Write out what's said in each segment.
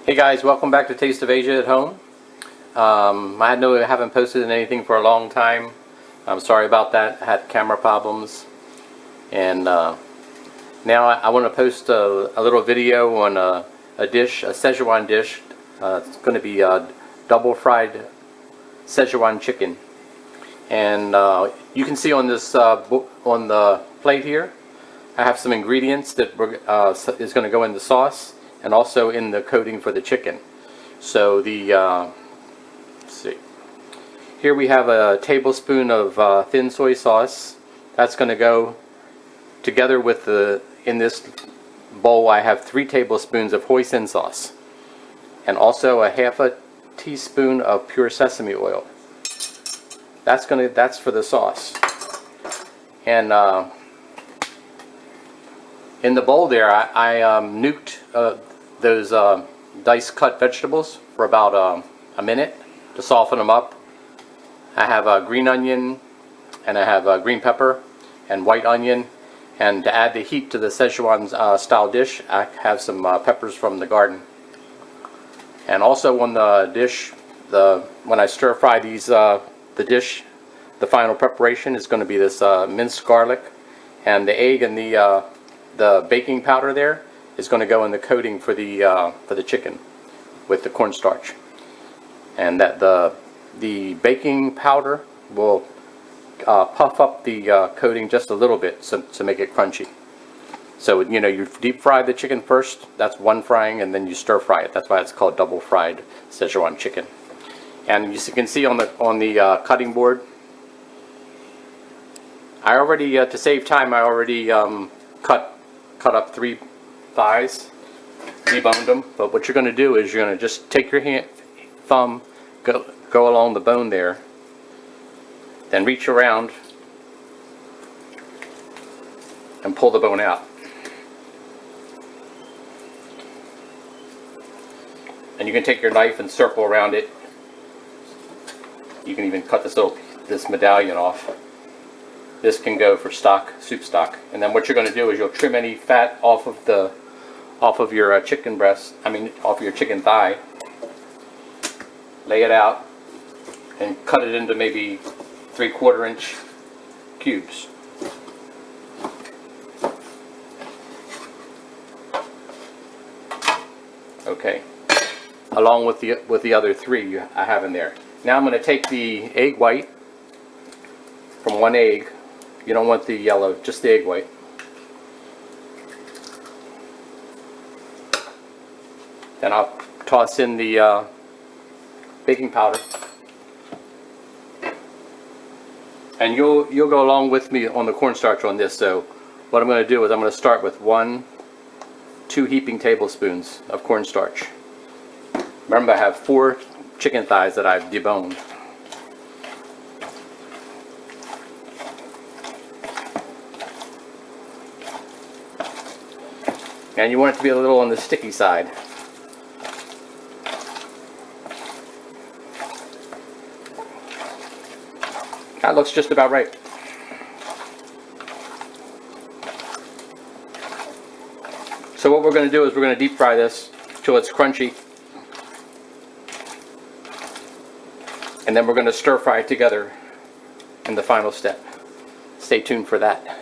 Hey guys, welcome back to Taste of Asia at Home. I haven't posted anything for a long time. I'm sorry about that. I had camera problems, and now I want to post a little video on a dish, a Szechuan dish. It's going to be double fried Szechuan chicken, and you can see on this on the plate here, I have some ingredients that is going to go in the sauce and also in the coating for the chicken. So the let's see. Here we have a tablespoon of thin soy sauce. That's going to go together with in this bowl I have 3 tablespoons of hoisin sauce, and also a half a teaspoon of pure sesame oil. That's for the sauce. And in the bowl there, I nuked those diced cut vegetables for about a minute to soften them up. I have a green onion, and I have green pepper and white onion, and to add the heat to the Szechuan style dish, I have some peppers from the garden. And also on the dish, when I stir fry these, the dish, the final preparation is going to be this minced garlic, and the egg and the baking powder there is going to go in the coating for the chicken with the cornstarch, and that the baking powder will puff up the coating just a little bit to make it crunchy. So you deep fry the chicken first. That's one frying, and then you stir fry it. That's why it's called double fried Szechuan chicken. And you can see on the cutting board, I already to save time I already cut up 3 thighs, deboned them. But what you're going to do is you're going to just take your thumb, go along the bone there, then reach around and pull the bone out. And you can take your knife and circle around it. You can even cut this medallion off. This can go for stock, soup stock. And then what you're going to do is you'll trim any fat off of your chicken breast. Off your chicken thigh. Lay it out and cut it into maybe 3/4 inch cubes. Okay. Along with the other 3 I have in there. Now I'm going to take the egg white from 1 egg. You don't want the yellow, just the egg white. Then I'll toss in the baking powder. And you'll go along with me on the cornstarch on this. So what I'm going to do is I'm going to start with 2 heaping tablespoons of cornstarch. Remember, I have 4 chicken thighs that I've deboned. And you want it to be a little on the sticky side. That looks just about right. So what we're going to do is we're going to deep fry this till it's crunchy. And then we're going to stir fry it together in the final step. Stay tuned for that.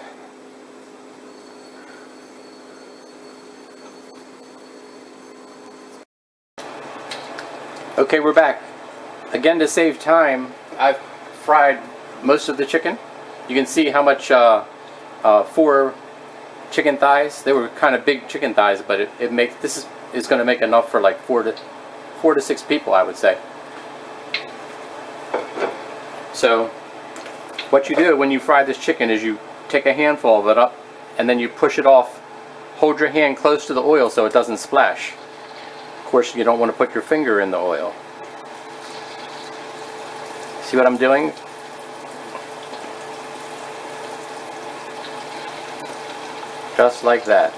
Okay, we're back. Again, to save time, I've fried most of the chicken. You can see how much 4 chicken thighs. They were kind of big chicken thighs, but this is going to make enough for like 4 to 6 people, I would say. So what you do when you fry this chicken is you take a handful of it up, and then you push it off. Hold your hand close to the oil so it doesn't splash. Of course, you don't want to put your finger in the oil. See what I'm doing? Just like that.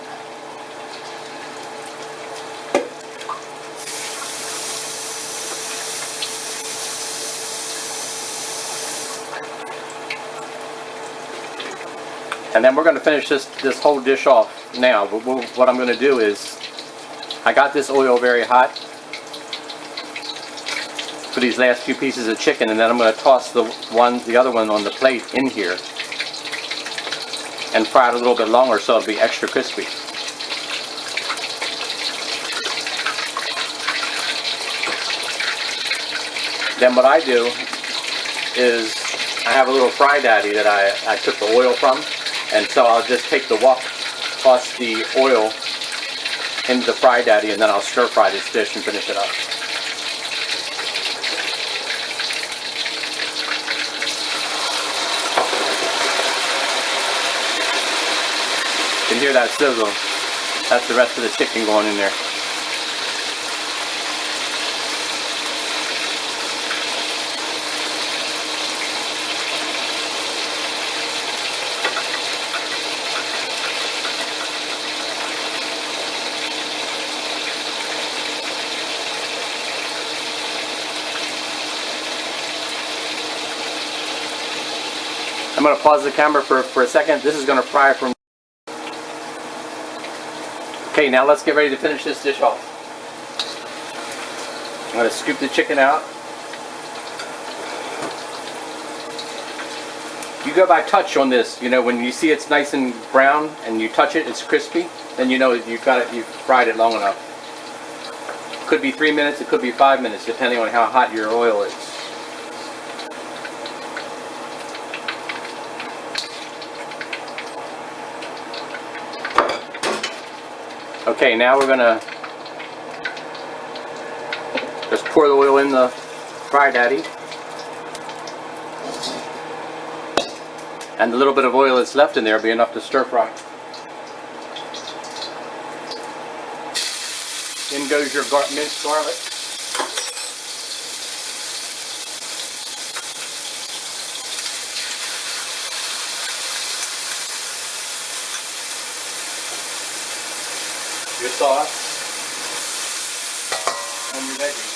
And then we're going to finish this whole dish off now. But what I'm going to do is, I got this oil very hot, for these last few pieces of chicken, and then I'm going to toss the other one on the plate in here and fry it a little bit longer so it'll be extra crispy. Then what I do is I have a little fry daddy that I took the oil from, and so I'll just take the wok, toss the oil into the fry daddy, and then I'll stir fry this dish and finish it up. You can hear that sizzle. That's the rest of the chicken going in there. I'm going to pause the camera for a second. This is going to fry for... Okay, now let's get ready to finish this dish off. I'm going to scoop the chicken out. You go by touch on this. You know, when you see it's nice and brown and you touch it, it's crispy, then you know you've fried it long enough. It could be 3 minutes, it could be 5 minutes, depending on how hot your oil is. Okay, now we're going to just pour the oil in the fry daddy. And the little bit of oil that's left in there will be enough to stir fry. In goes your minced garlic. Your sauce and your veggies.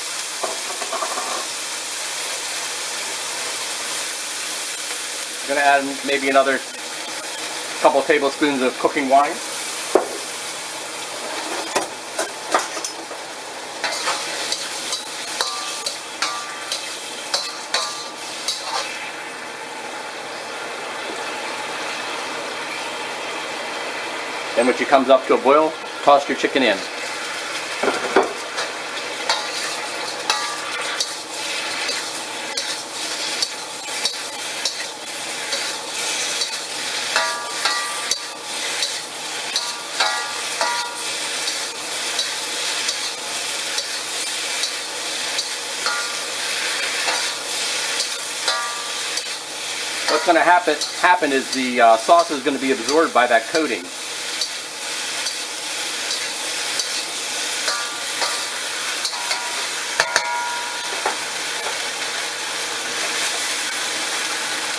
I'm going to add maybe another couple tablespoons of cooking wine. Then when it comes up to a boil, toss your chicken in. What's going to happen is the sauce is going to be absorbed by that coating.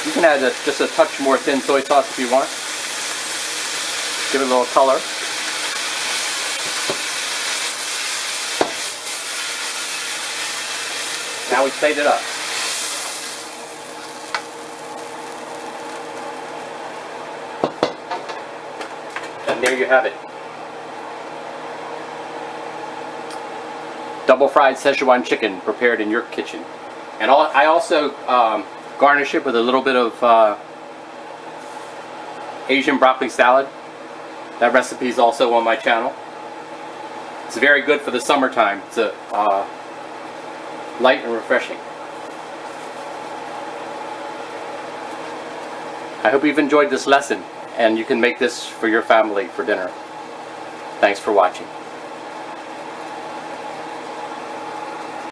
You can add just a touch more thin soy sauce if you want. Give it a little color. Now we plate it up. And there you have it. Double fried Szechuan chicken prepared in your kitchen. And I also garnish it with a little bit of Asian broccoli salad. That recipe is also on my channel. It's very good for the summertime. It's light and refreshing. I hope you've enjoyed this lesson and you can make this for your family for dinner. Thanks for watching.